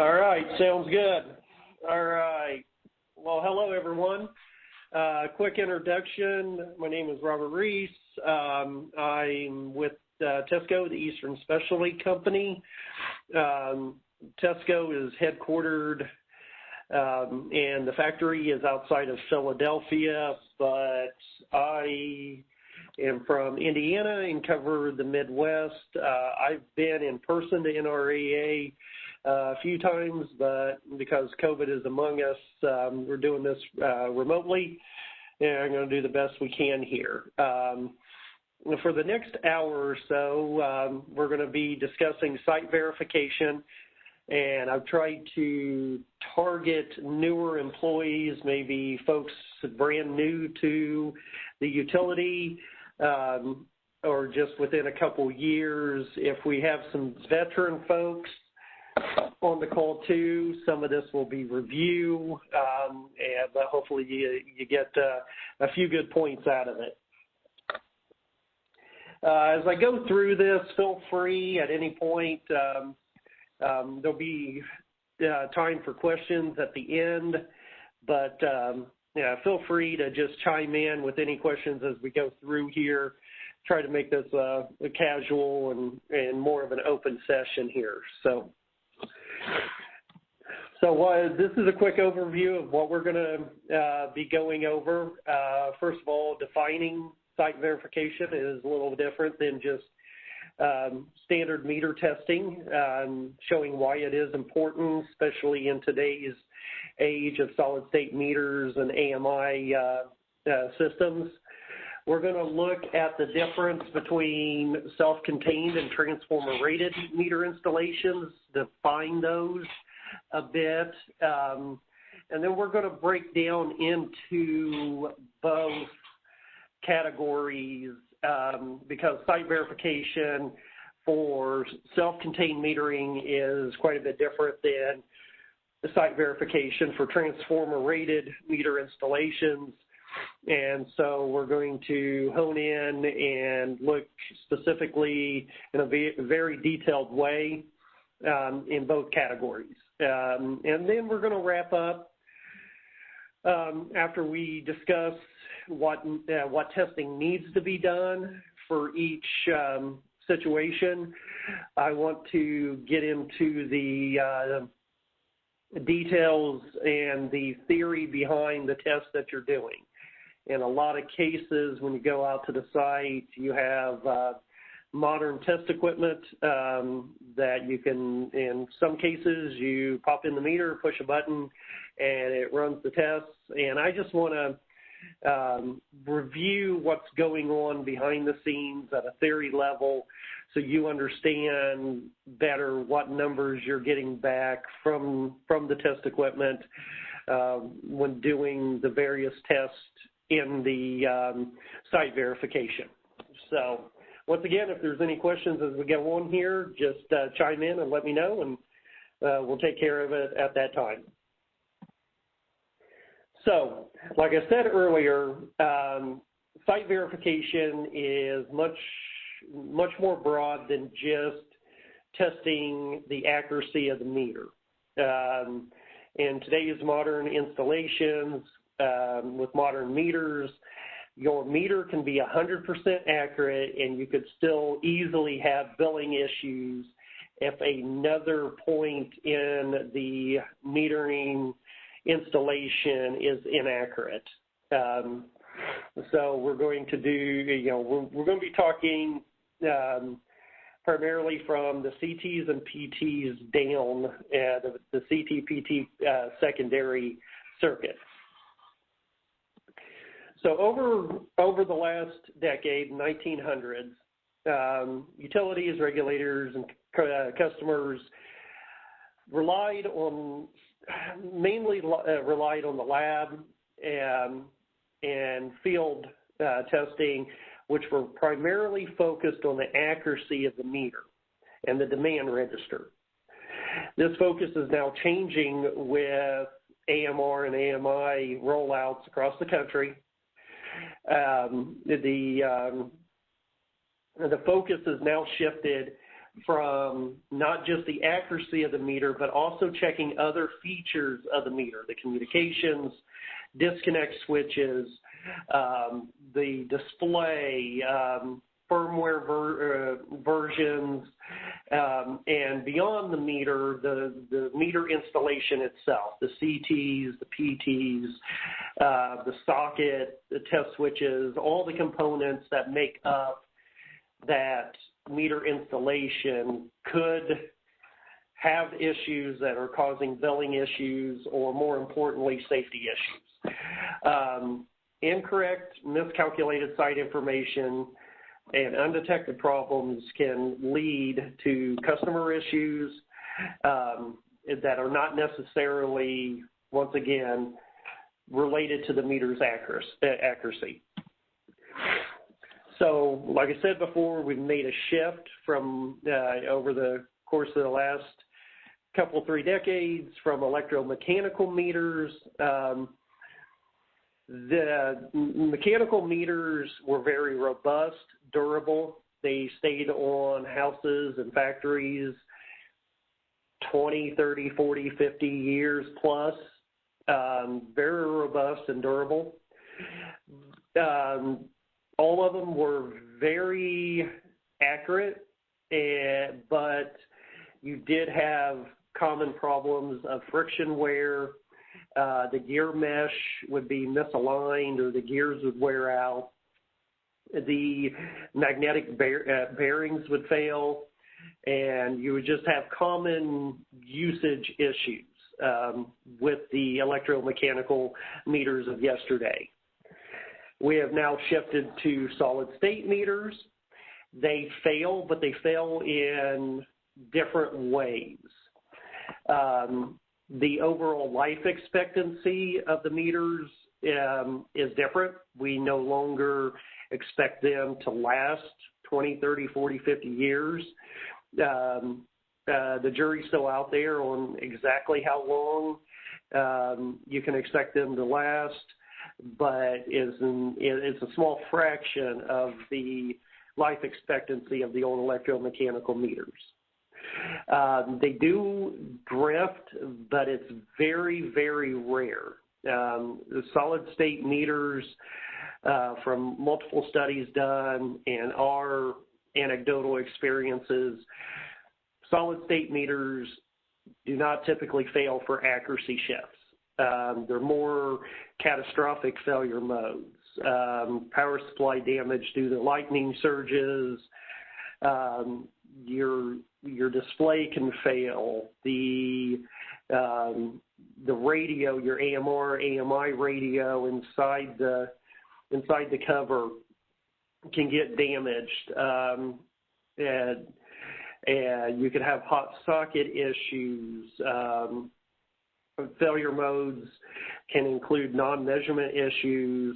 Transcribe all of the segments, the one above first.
All right, sounds good. All right. Well, hello, everyone. Quick introduction. My name is Robert Reese. I'm with Tesco, the Eastern Specialty Company. Tesco is headquartered and the factory is outside of Philadelphia, but I am from Indiana and cover the Midwest. I've been in person to NREA a few times, but because COVID is among us, we're doing this remotely, and I'm going to do the best we can here. For the next hour or so, we're going to be discussing site verification, and I've tried to target newer employees, maybe folks brand new to the utility, or just within a couple years. If we have some veteran folks on the call too, some of this will be review, but hopefully you get a few good points out of it. As I go through this, feel free at any point. There'll be time for questions at the end, but yeah, feel free to just chime in with any questions as we go through here. Try to make this a casual and more of an open session here. So this is a quick overview of what we're going to be going over. First of all, defining site verification is a little different than just standard meter testing, showing why it is important, especially in today's age of solid-state meters and AMI systems. We're going to look at the difference between self-contained and transformer-rated meter installations, define those a bit, and then we're going to break down into both categories because site verification for self-contained metering is quite a bit different than the site verification for transformer-rated meter installations. And so we're going to hone in and look specifically in a very detailed way in both categories. And then we're going to wrap up after we discuss what testing needs to be done for each situation. I want to get into the details and the theory behind the test that you're doing. In a lot of cases, when you go out to the site, you have modern test equipment that you can, in some cases, you pop in the meter, push a button, and it runs the tests. And I just want to review what's going on behind the scenes at a theory level so you understand better what numbers you're getting back from the test equipment when doing the various tests in the site verification. So once again, if there's any questions as we go on here, just chime in and let me know, and we'll take care of it at that time. So, like I said earlier, site verification is much more broad than just testing the accuracy of the meter. In today's modern installations, with modern meters, your meter can be 100% accurate, and you could still easily have billing issues if another point in the metering installation is inaccurate. So we're going to do, we're going to be talking primarily from the CTs and PTs down, the CT-PT secondary circuit. So over the last decade, 1900s, utilities, regulators, and customers mainly relied on the lab and field testing, which were primarily focused on the accuracy of the meter and the demand register. This focus is now changing with AMR and AMI rollouts across the country. The focus is now shifted from not just the accuracy of the meter, but also checking other features of the meter, the communications, disconnect switches, the display, firmware versions, and beyond the meter, the meter installation itself, the CTs, the PTs, the socket, the test switches, all the components that make up that meter installation could have issues that are causing billing issues or, more importantly, safety issues. Incorrect, miscalculated site information and undetected problems can lead to customer issues that are not necessarily, once again, related to the meter's accuracy. So, like I said before, we've made a shift from over the course of the last couple, 3 decades from electromechanical meters. The mechanical meters were very robust, durable. They stayed on houses and factories 20, 30, 40, 50 years plus, very robust and durable. All of them were very accurate, but you did have common problems of friction wear. The gear mesh would be misaligned or the gears would wear out. The magnetic bearings would fail, and you would just have common usage issues with the electromechanical meters of yesterday. We have now shifted to solid-state meters. They fail, but they fail in different ways. The overall life expectancy of the meters is different. We no longer expect them to last 20, 30, 40, 50 years. The jury's still out there on exactly how long you can expect them to last, but it's a small fraction of the life expectancy of the old electromechanical meters. They do drift, but it's very, very rare. The solid-state meters, from multiple studies done and our anecdotal experiences, solid-state meters do not typically fail for accuracy shifts. They're more catastrophic failure modes, power supply damage due to lightning surges, your display can fail, the radio, your AMR, AMI radio inside the cover can get damaged, and you could have hot socket issues. Failure modes can include non-measurement issues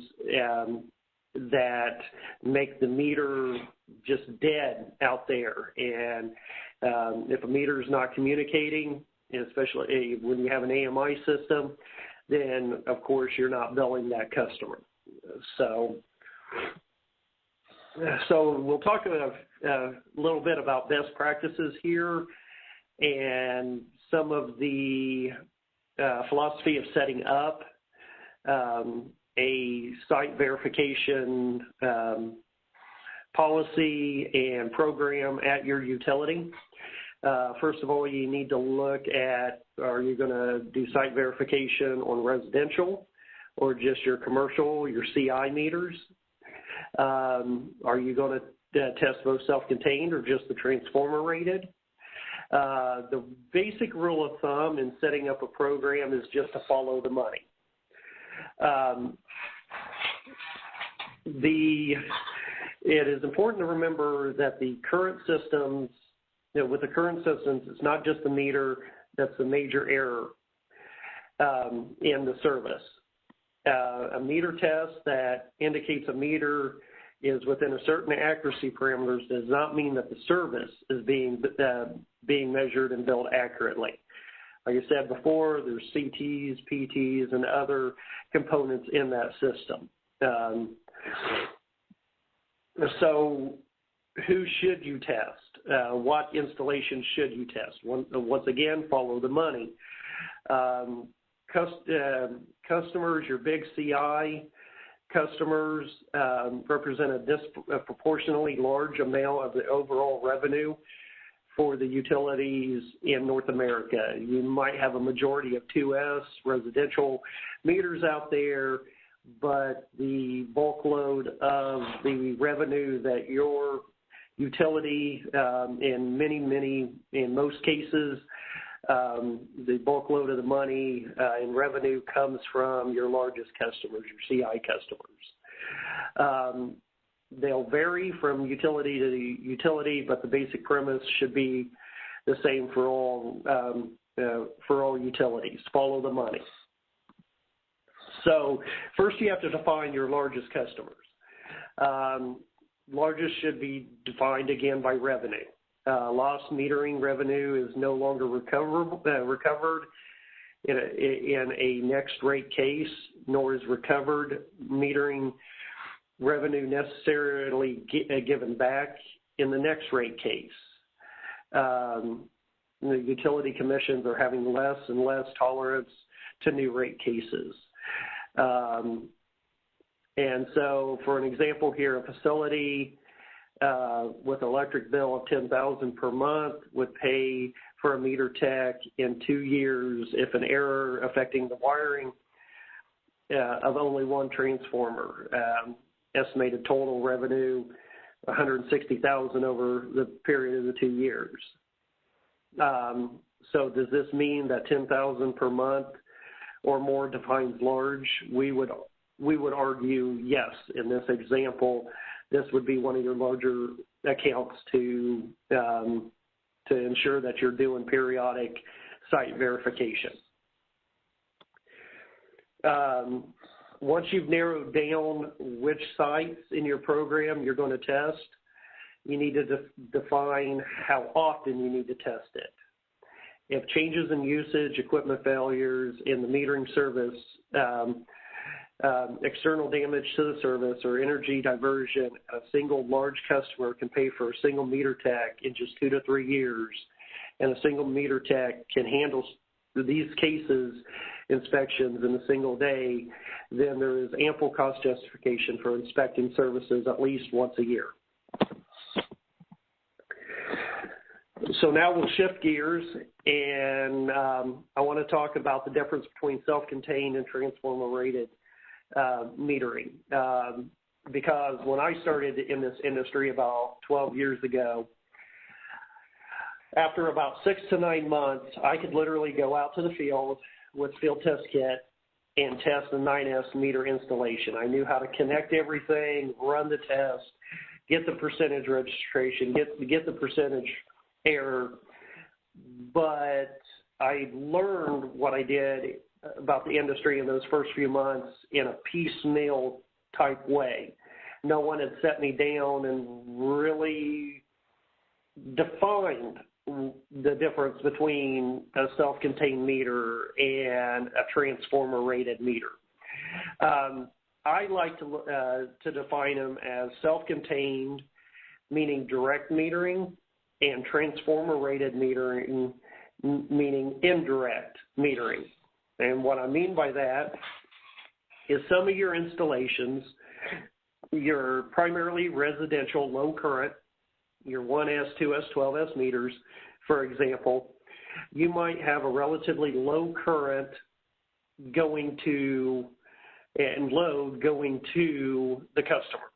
that make the meter just dead out there. And if a meter is not communicating, especially when you have an AMI system, then of course you're not billing that customer. So we'll talk about a little bit about best practices here and some of the philosophy of setting up a site verification policy and program at your utility. First of all, you need to look at, are you going to do site verification on residential or just your commercial, your CI meters? Are you going to test both self-contained or just the transformer rated? The basic rule of thumb in setting up a program is just to follow the money. It is important to remember that the current systems, with the current systems, it's not just the meter that's the major error in the service. A meter test that indicates a meter is within a certain accuracy parameters does not mean that the service is being measured and billed accurately. Like I said before, there's CTs, PTs, and other components in that system. So who should you test? What installation should you test? Once again, follow the money. Customers, your big CI customers represent a disproportionately large amount of the overall revenue for the utilities in North America. You might have a majority of 2S residential meters out there, but the bulk load of the revenue that your utility, in most cases, the bulk load of the money in revenue comes from your largest customers, your CI customers. They'll vary from utility to utility, but the basic premise should be the same for all utilities. Follow the money. So first you have to define your largest customers. Largest should be defined again by revenue. Lost metering revenue is no longer recovered in a next rate case, nor is recovered metering revenue necessarily given back in the next rate case. The utility commissions are having less and less tolerance to new rate cases. And so for an example here, a facility with electric bill of $10,000 per month would pay for a meter tech in 2 years if an error affecting the wiring of only one transformer. Estimated total revenue, $160,000 over the period of the 2 years. So does this mean that $10,000 per month or more defines large? We would argue yes. In this example, this would be one of your larger accounts to ensure that you're doing periodic site verification. Once you've narrowed down which sites in your program you're going to test, you need to define how often you need to test it. If changes in usage, equipment failures in the metering service, external damage to the service, or energy diversion, a single large customer can pay for a single meter tech in just 2 to 3 years, and a single meter tech can handle these cases inspections in a single day, then there is ample cost justification for inspecting services at least once a year. So now we'll shift gears, and I want to talk about the difference between self-contained and transformer-rated metering. Because when I started in this industry about 12 years ago, after about 6 to 9 months, I could literally go out to the field with field test kit and test a 9S meter installation. I knew how to connect everything, run the test, get the percentage registration, get the percentage error. But I learned what I did about the industry in those first few months in a piecemeal type way. No one had set me down and really defined the difference between a self-contained meter and a transformer-rated meter. I like to define them as self-contained, meaning direct metering, and transformer-rated metering, meaning indirect metering. And what I mean by that is some of your installations, your primarily residential low current, your 1S, 2S, 12S meters, for example, you might have a relatively low current going to and load going to the customer.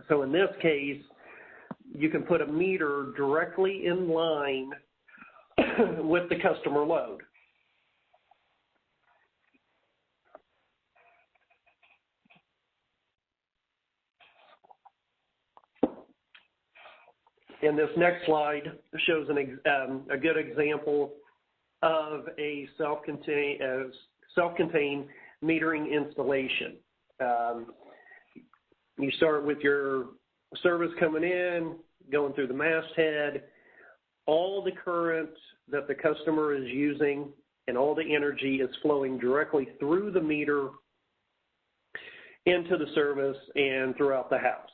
So in this case, you can put a meter directly in line with the customer load. And this next slide shows a good example of a self-contained metering installation. You start with your service coming in, going through the masthead. All the current that the customer is using and all the energy is flowing directly through the meter into the service and throughout the house.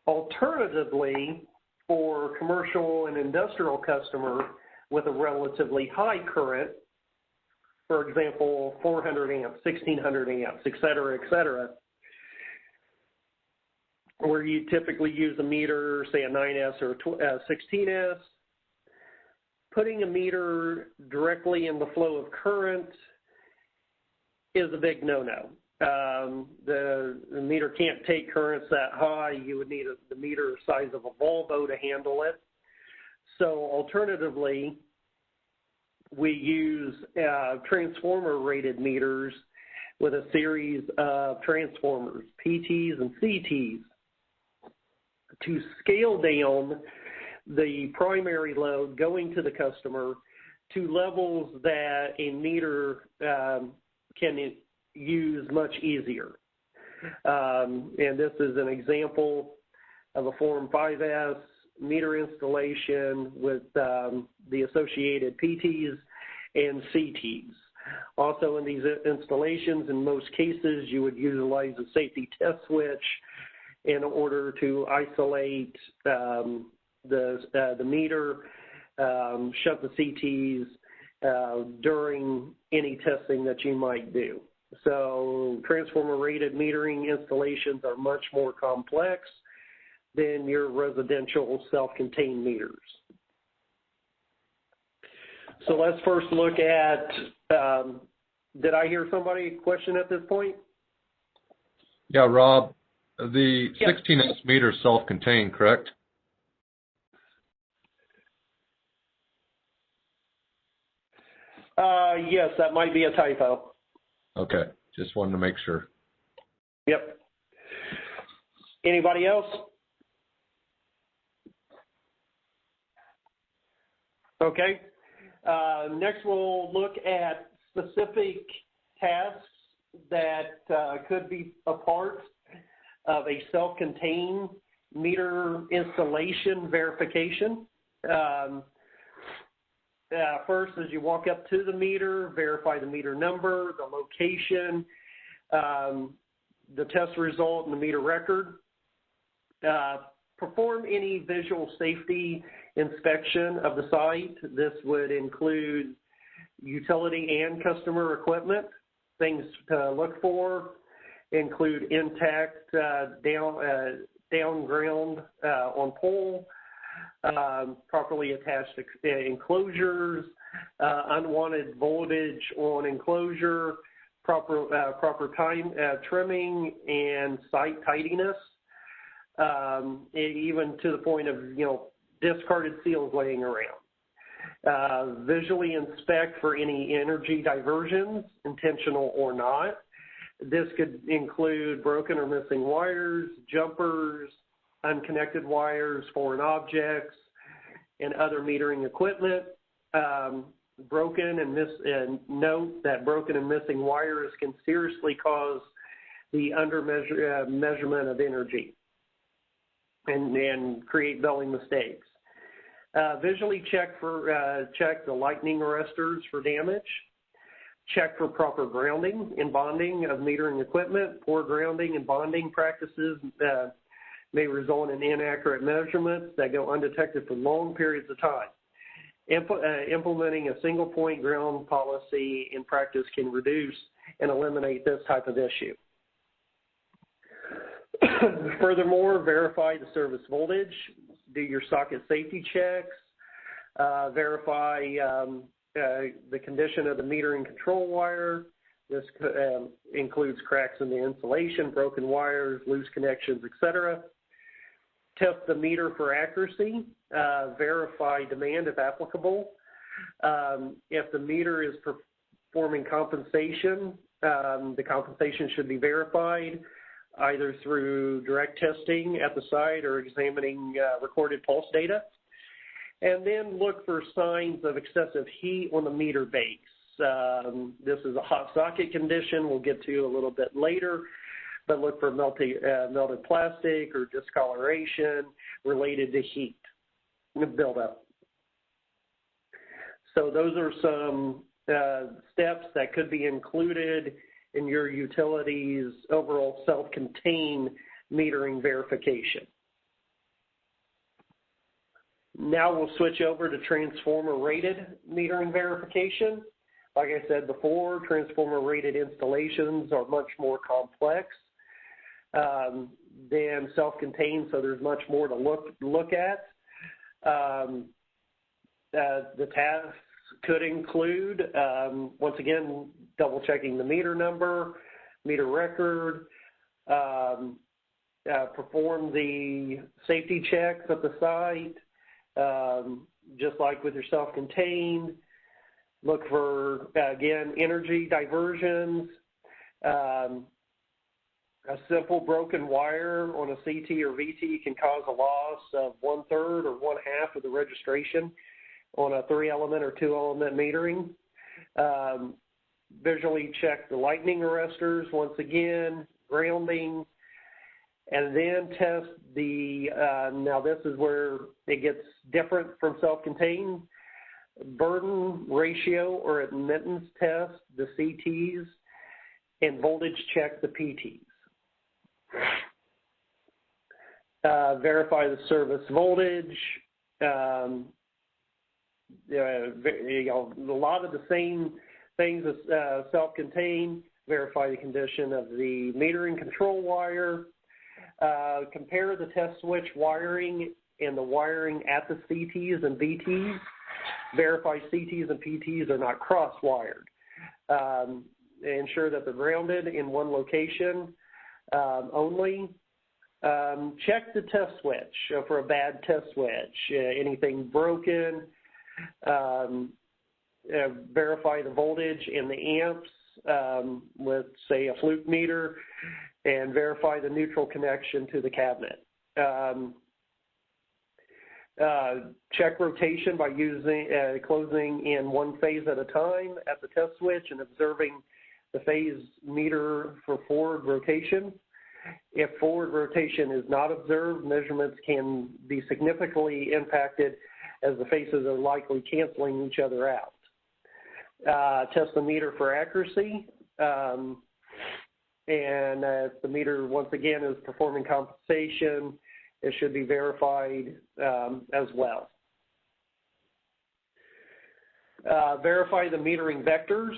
Alternatively, for commercial and industrial customer with a relatively high current, for example, 400 amps, 1600 amps, et cetera, where you typically use a meter, say a 9S or a 16S, putting a meter directly in the flow of current is a big no-no. The meter can't take currents that high. You would need the meter size of a Volvo to handle it. So alternatively, we use transformer-rated meters with a series of transformers, PTs and CTs, to scale down the primary load going to the customer to levels that a meter can use much easier. And this is an example of a Form 5S meter installation with the associated PTs and CTs. Also in these installations, in most cases, you would utilize a safety test switch in order to isolate the meter, shut the CTs during any testing that you might do. So transformer-rated metering installations are much more complex than your residential self-contained meters. So let's first look at, did I hear somebody question at this point? Yeah, Rob, the 16S meter is self-contained, correct? Yes, that might be a typo. Okay, just wanted to make sure. Yep. Anybody else? Okay. Next, we'll look at specific tasks that could be a part of a self-contained meter installation verification. First, as you walk up to the meter, verify the meter number, the location, the test result, and the meter record. Perform any visual safety inspection of the site. This would include utility and customer equipment. Things to look for include intact down ground on pole, properly attached enclosures, unwanted voltage on enclosure, proper time trimming, and site tidiness, even to the point of discarded seals laying around. Visually inspect for any energy diversions, intentional or not. This could include broken or missing wires, jumpers, unconnected wires, foreign objects, and other metering equipment. And note that broken and missing wires can seriously cause the measurement of energy and create billing mistakes. Visually check the lightning arresters for damage. Check for proper grounding and bonding of metering equipment. Poor grounding and bonding practices may result in inaccurate measurements that go undetected for long periods of time. Implementing a single point ground policy in practice can reduce and eliminate this type of issue. Furthermore, verify the service voltage, do your socket safety checks, verify the condition of the metering control wire. This includes cracks in the insulation, broken wires, loose connections, etc. Test the meter for accuracy, verify demand if applicable. If the meter is performing compensation, the compensation should be verified either through direct testing at the site or examining recorded pulse data. And then look for signs of excessive heat on the meter base. This is a hot socket condition we'll get to a little bit later, but look for melted plastic or discoloration related to heat buildup. So those are some steps that could be included in your utility's overall self-contained metering verification. Now we'll switch over to transformer-rated metering verification. Like I said before, transformer-rated installations are much more complex than self-contained, so there's much more to look at. The tasks could include, once again, double-checking the meter number, meter record, perform the safety checks at the site, just like with your self-contained. Look for, again, energy diversions. A simple broken wire on a CT or VT can cause a loss of 1/3 or 1/2 of the registration on a 3-element or 2-element metering. Visually check the lightning arresters once again, grounding, and then test the, now this is where it gets different from self-contained, burden ratio or admittance test, the CTs, and voltage check the PTs. Verify the service voltage. A lot of the same things as self-contained. Verify the condition of the metering control wire. Compare the test switch wiring and the wiring at the CTs and VTs. Verify CTs and PTs are not cross-wired. Ensure that they're grounded in one location only. Check the test switch for a bad test switch. Anything broken. Verify the voltage in the amps with, say, a fluke meter, and verify the neutral connection to the cabinet. Check rotation by using closing in one phase at a time at the test switch and observing the phase meter for forward rotation. If forward rotation is not observed, measurements can be significantly impacted as the phases are likely canceling each other out. Test the meter for accuracy. And if the meter, once again, is performing compensation, it should be verified as well. Verify the metering vectors.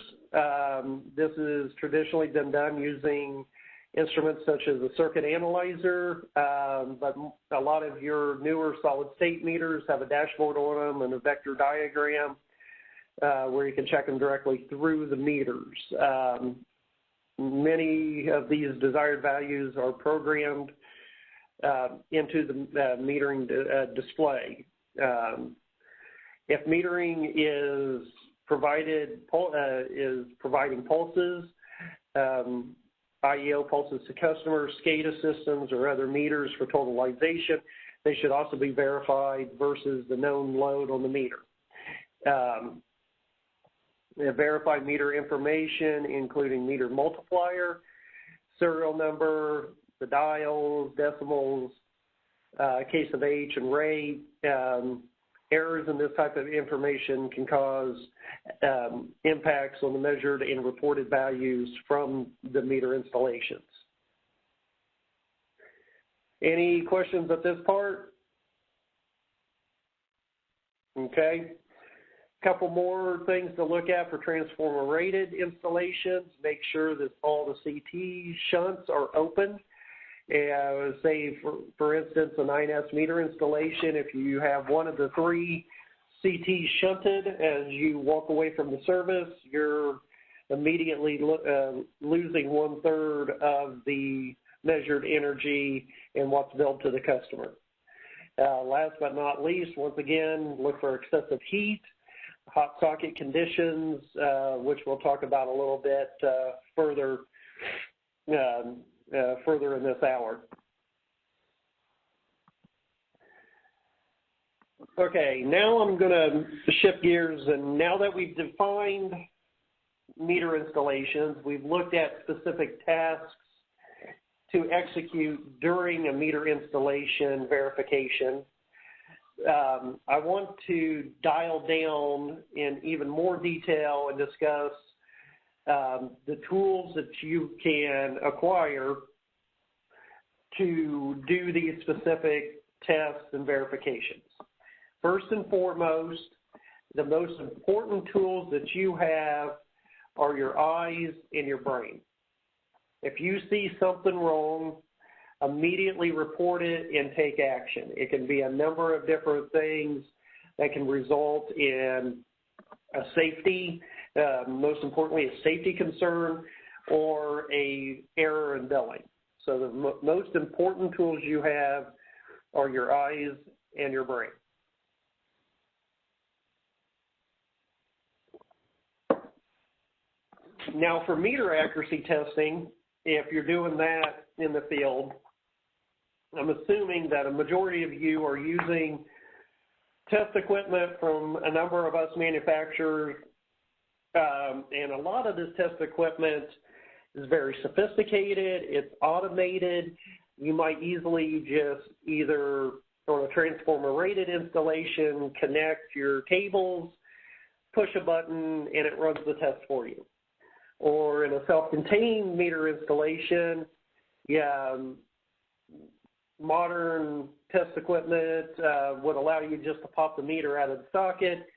This has traditionally been done using instruments such as a circuit analyzer, but a lot of your newer solid-state meters have a dashboard on them and a vector diagram where you can check them directly through the meters. Many of these desired values are programmed into the metering display. If metering is providing pulses, IEO pulses to customers, SCADA systems, or other meters for totalization, they should also be verified versus the known load on the meter. Verify meter information, including meter multiplier, serial number, the dials, decimals, case of H and rate. Errors in this type of information can cause impacts on the measured and reported values from the meter installations. Any questions at this part? Okay. Couple more things to look at for transformer-rated installations. Make sure that all the CT shunts are open. Say, for instance, a 9S meter installation, if you have one of the 3 CTs shunted as you walk away from the service, you're immediately losing 1/3 of the measured energy and what's billed to the customer. Last but not least, once again, look for excessive heat, hot socket conditions, which we'll talk about a little bit further in this hour. Okay, now I'm going to shift gears, and now that we've defined meter installations, we've looked at specific tasks to execute during a meter installation verification. I want to dial down in even more detail and discuss the tools that you can acquire to do these specific tests and verifications. First and foremost, the most important tools that you have are your eyes and your brain. If you see something wrong, immediately report it and take action. It can be a number of different things that can result in a safety, most importantly, a safety concern or a error in billing. So the most important tools you have are your eyes and your brain. Now for meter accuracy testing, if you're doing that in the field, I'm assuming that a majority of you are using test equipment from a number of us manufacturers, and a lot of this test equipment is very sophisticated, it's automated. You might easily just either on a transformer rated installation, connect your cables, push a button, and it runs the test for you. Or in a self-contained meter installation, modern test equipment would allow you just to pop the meter out of the socket,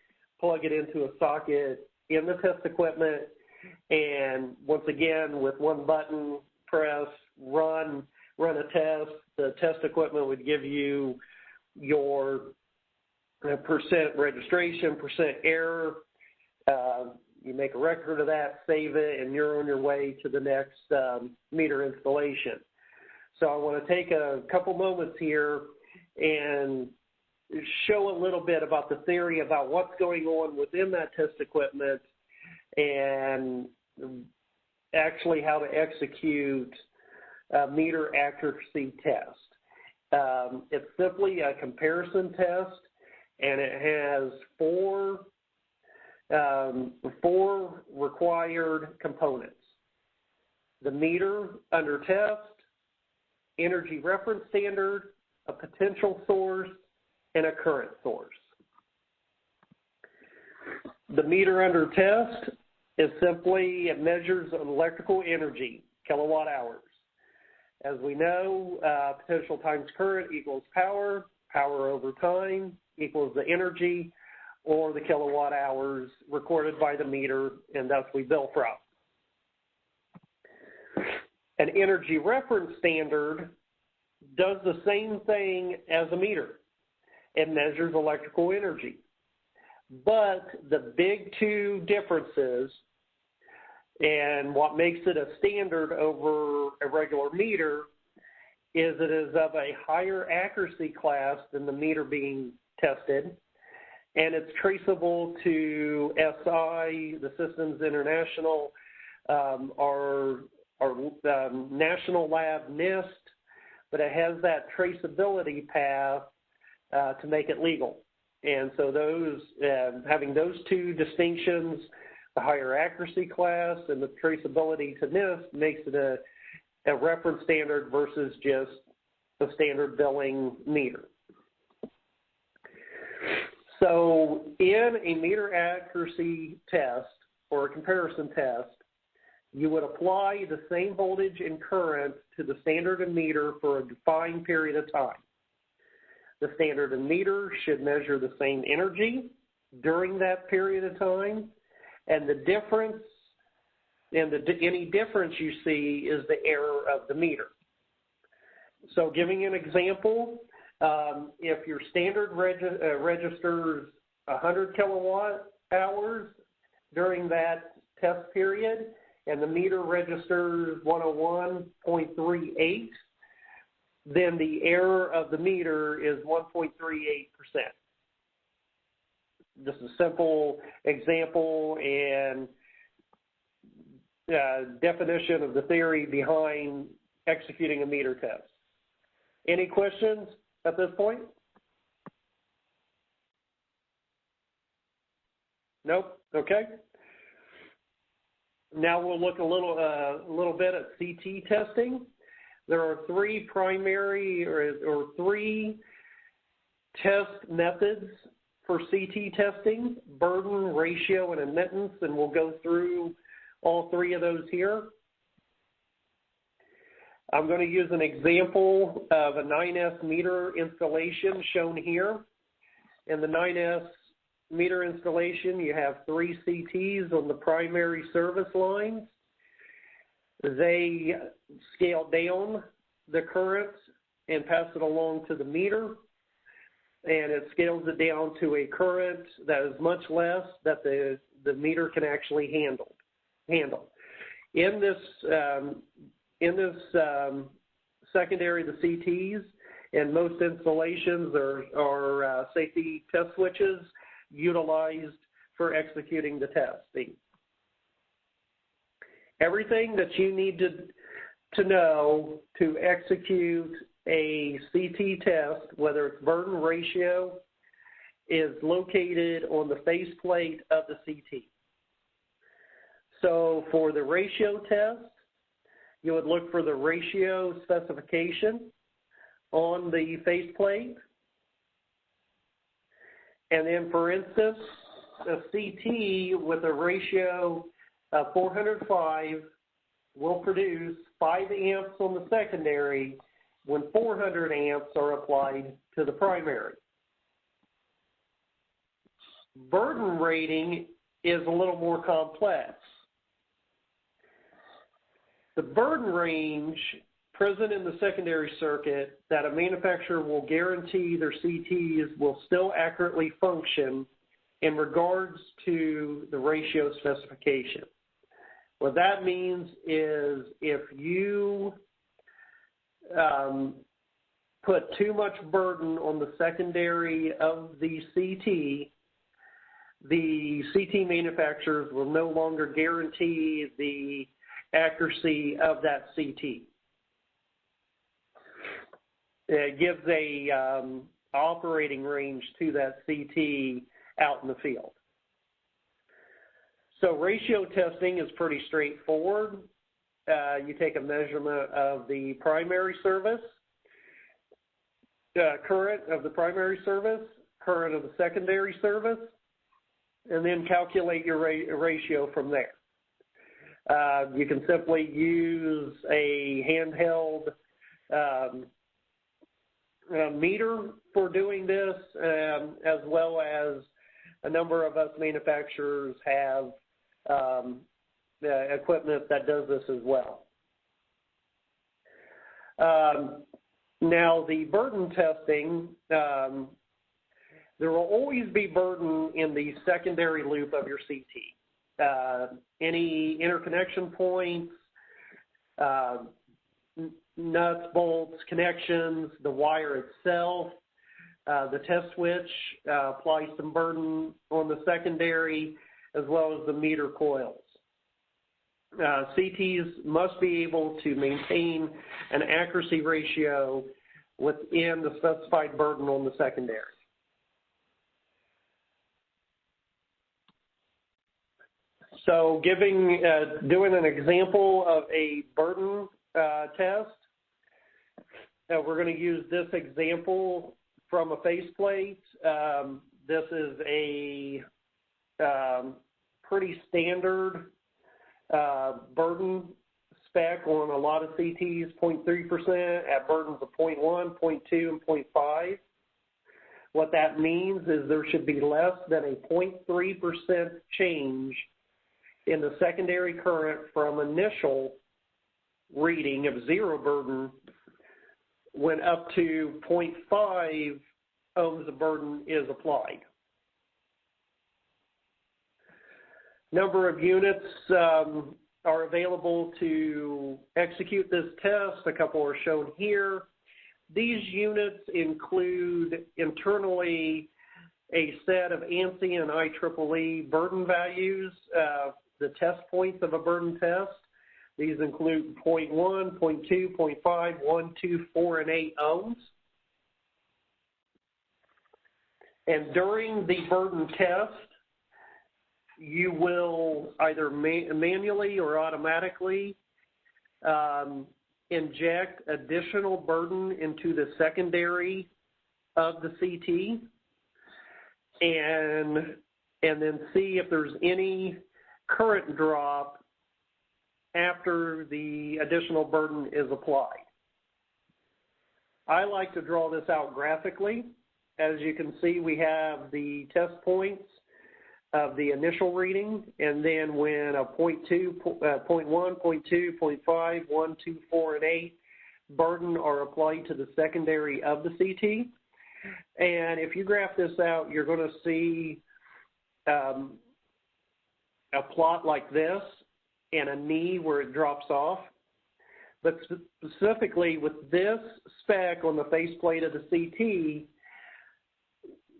plug it into a socket in the test equipment, and once again, with one button press, run a test. The test equipment would give you your percent registration, percent error. You make a record of that, save it, and you're on your way to the next meter installation. So I want to take a couple moments here and show a little bit about the theory about what's going on within that test equipment and actually how to execute a meter accuracy test. It's simply a comparison test, and it has four required components: the meter under test, energy reference standard, a potential source, and a current source. The meter under test is simply, it measures electrical energy, kilowatt hours. As we know, potential times current equals power, power over time equals the energy, or the kilowatt hours recorded by the meter, and thus we bill from. An energy reference standard does the same thing as a meter. It measures electrical energy. But the big two differences, and what makes it a standard over a regular meter, is it is of a higher accuracy class than the meter being tested, and it's traceable to SI, the Systems International, our national lab NIST, but it has that traceability path to make it legal. And so those, having those two distinctions, the higher accuracy class and the traceability to NIST, makes it a reference standard versus just a standard billing meter. So in a meter accuracy test or a comparison test, you would apply the same voltage and current to the standard emitter for a defined period of time. The standard emitter should measure the same energy during that period of time, and the difference, and any difference you see is the error of the meter. So giving an example, if your standard registers 100 kilowatt hours during that test period, and the meter registers 101.38, then the error of the meter is 1.38%. Just a simple example and definition of the theory behind executing a meter test. Any questions at this point? Nope. Okay. Now we'll look a little bit at CT testing. There are three primary or three test methods for CT testing: burden, ratio, and admittance, and we'll go through all three of those here. I'm going to use an example of a 9S meter installation shown here. In the 9S meter installation, you have 3 CTs on the primary service lines. They scale down the current and pass it along to the meter, and it scales it down to a current that is much less that the meter can actually handle. In this secondary, the CTs, and most installations are safety test switches utilized for executing the testing. Everything that you need to know to execute a CT test, whether it's burden ratio, is located on the faceplate of the CT. So for the ratio test, you would look for the ratio specification on the faceplate. And then, for instance, a CT with a ratio of 405 will produce 5 amps on the secondary when 400 amps are applied to the primary. Burden rating is a little more complex. The burden range present in the secondary circuit that a manufacturer will guarantee their CTs will still accurately function in regards to the ratio specification. What that means is if you put too much burden on the secondary of the CT manufacturers will no longer guarantee the accuracy of that CT. It gives a operating range to that CT out in the field. So ratio testing is pretty straightforward. You take a measurement of the primary service, current of the primary service, current of the secondary service, and then calculate your ratio from there. You can simply use a handheld meter for doing this, as well as a number of us manufacturers have equipment that does this as well. Now, the burden testing, there will always be burden in the secondary loop of your CT. Any interconnection points, nuts, bolts, connections, the wire itself, the test switch applies some burden on the secondary, as well as the meter coils. CTs must be able to maintain an accuracy ratio within the specified burden on the secondary. So doing an example of a burden test, we're going to use this example from a faceplate. This is a pretty standard burden spec on a lot of CTs, 0.3% at burdens of 0.1, 0.2, and 0.5. What that means is there should be less than a 0.3% change in the secondary current from initial reading of 0 burden when up to 0.5 ohms of burden is applied. Number of units are available to execute this test. A couple are shown here. These units include internally a set of ANSI and IEEE burden values, the test points of a burden test. These include 0.1, 0.2, 0.5, 1, 2, 4, and 8 ohms. And during the burden test, you will either manually or automatically inject additional burden into the secondary of the CT and then see if there's any current drop after the additional burden is applied. I like to draw this out graphically. as you can see, we have the test points of the initial reading, and then when a point 2, point 1, point 2, point 5, 1, 2, 4, and 8 burden are applied to the secondary of the CT. And if you graph this out, you're going to see a plot like this and a knee where it drops off. But specifically with this spec on the faceplate of the CT,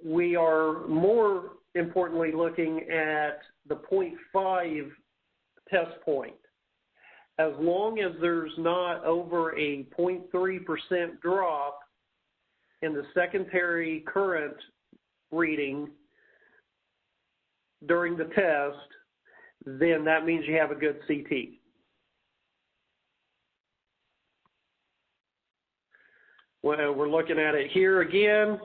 we are more importantly looking at the 0.5 test point. As long as there's not over a 0.3% drop in the secondary current reading during the test, then that means you have a good CT. Well, we're looking at it here again.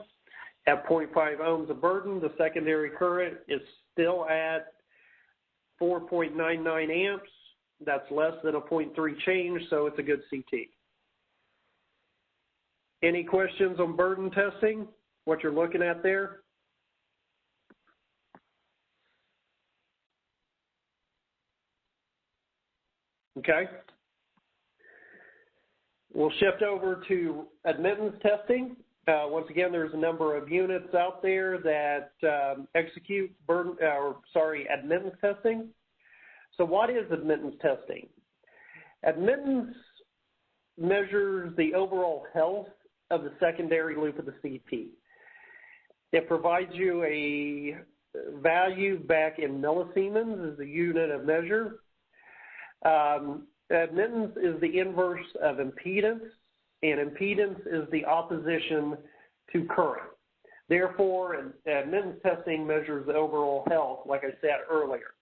At 0.5 ohms of burden, the secondary current is still at 4.99 amps. That's less than a 0.3 change, so it's a good CT. Any questions on burden testing, what you're looking at there? Okay. We'll shift over to admittance testing. Once again, there's a number of units out there that execute admittance testing. So what is admittance testing? Admittance measures the overall health of the secondary loop of the CT. It provides you a value back in millisiemens as the unit of measure. Admittance is the inverse of impedance, and impedance is the opposition to current. Therefore, admittance testing measures the overall health, like I said earlier.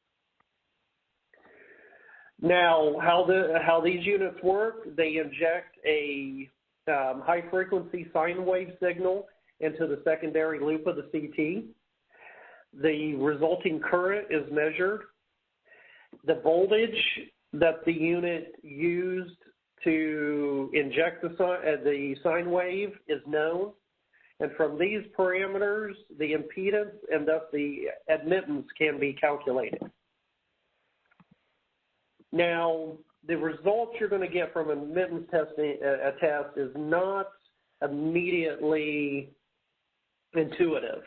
Now, how these units work, they inject a high-frequency sine wave signal into the secondary loop of the CT. The resulting current is measured. The voltage that the unit used to inject the sine wave is known, and from these parameters, the impedance and thus the admittance can be calculated. Now, the results you're going to get from admittance testing, a test is not immediately intuitive.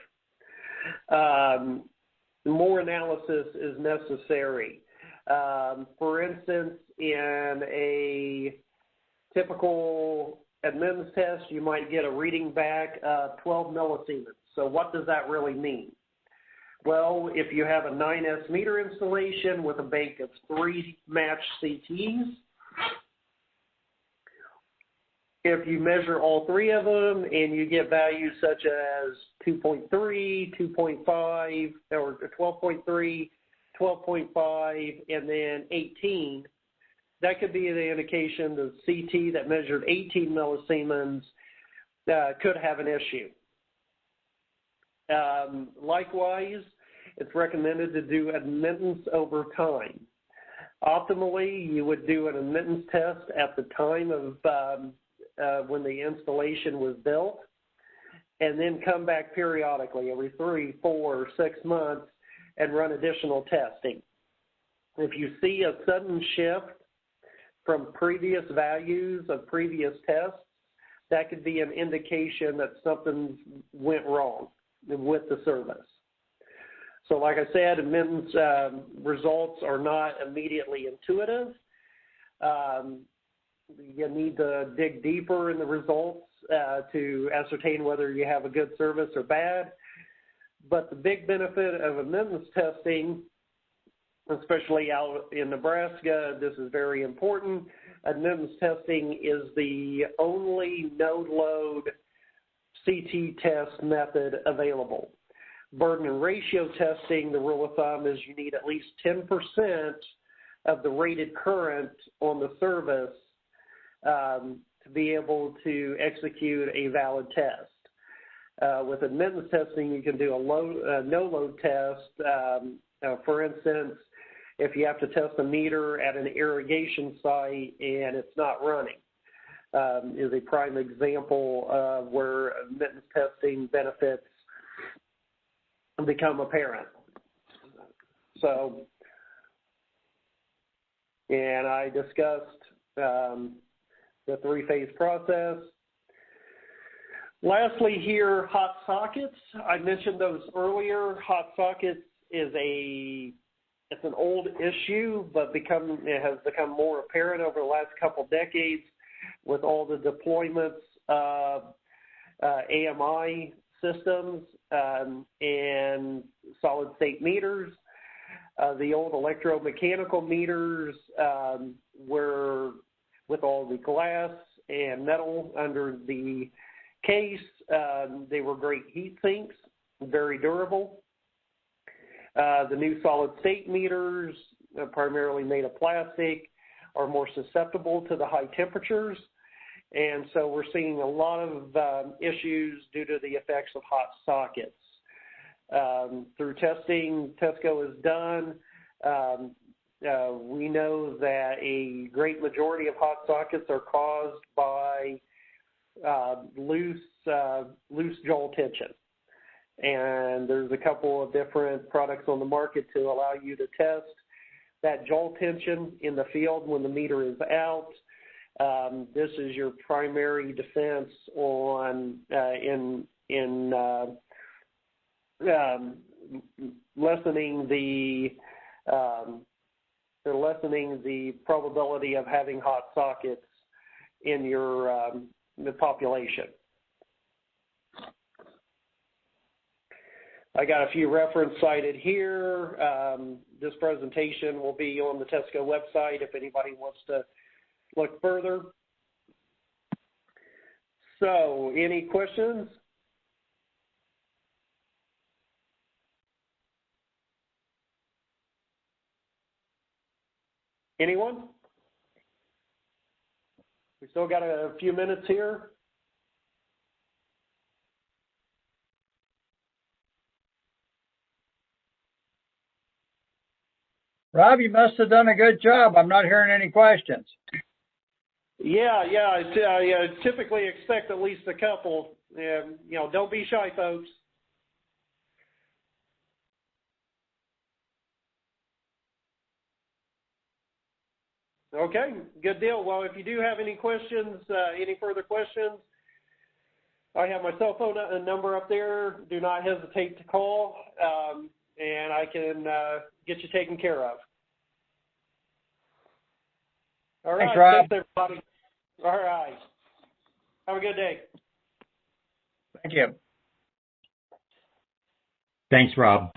More analysis is necessary. For instance, in a typical admittance test, you might get a reading back of 12 millisiemens. So what does that really mean? Well, if you have a 9S meter installation with a bank of 3 matched CTs, if you measure all 3 of them and you get values such as 2.3, 2.5, or 12.3, 12.5, and then 18, that could be the indication the CT that measured 18 millisiemens could have an issue. Likewise, it's recommended to do admittance over time. Optimally, you would do an admittance test at the time of when the installation was built, and then come back periodically every 3, 4, 6 months and run additional testing. If you see a sudden shift from previous values of previous tests, that could be an indication that something went wrong with the service. So like I said, admittance results are not immediately intuitive. You need to dig deeper in the results to ascertain whether you have a good service or bad. But the big benefit of admittance testing, especially out in Nebraska, this is very important. Admittance testing is the only no-load CT test method available. Burden and ratio testing, the rule of thumb is you need at least 10% of the rated current on the service to be able to execute a valid test. With admittance testing, you can do a no-load test. For instance, if you have to test a meter at an irrigation site and it's not running, is a prime example of where admittance testing benefits become apparent. So, and I discussed the three-phase process. Lastly here, hot sockets. I mentioned those earlier. Hot sockets is it's an old issue, but it has become more apparent over the last couple decades with all the deployments of AMI systems and solid-state meters. The old electromechanical meters were with all the glass and metal under the case. They were great heat sinks, very durable. The new solid-state meters, primarily made of plastic, are more susceptible to the high temperatures. And so we're seeing a lot of issues due to the effects of hot sockets. Through testing TESCO has done, we know that a great majority of hot sockets are caused by loose jowl tension. And there's a couple of different products on the market to allow you to test that jowl tension in the field when the meter is out. This is your primary defense on lessening the probability of having hot sockets in your the population. I got a few reference cited here. This presentation will be on the TESCO website if anybody wants to look further. So, any questions? Anyone? We still got a few minutes here. Rob, you must have done a good job. I'm not hearing any questions. Yeah. I typically expect at least a couple. Don't be shy, folks. Okay, good deal. Well, if you do have any questions, any further questions, I have my cell phone number up there. Do not hesitate to call, and I can get you taken care of. All right. Thanks, Rob. Thanks, everybody. All right. Have a good day. Thank you. Thanks, Rob.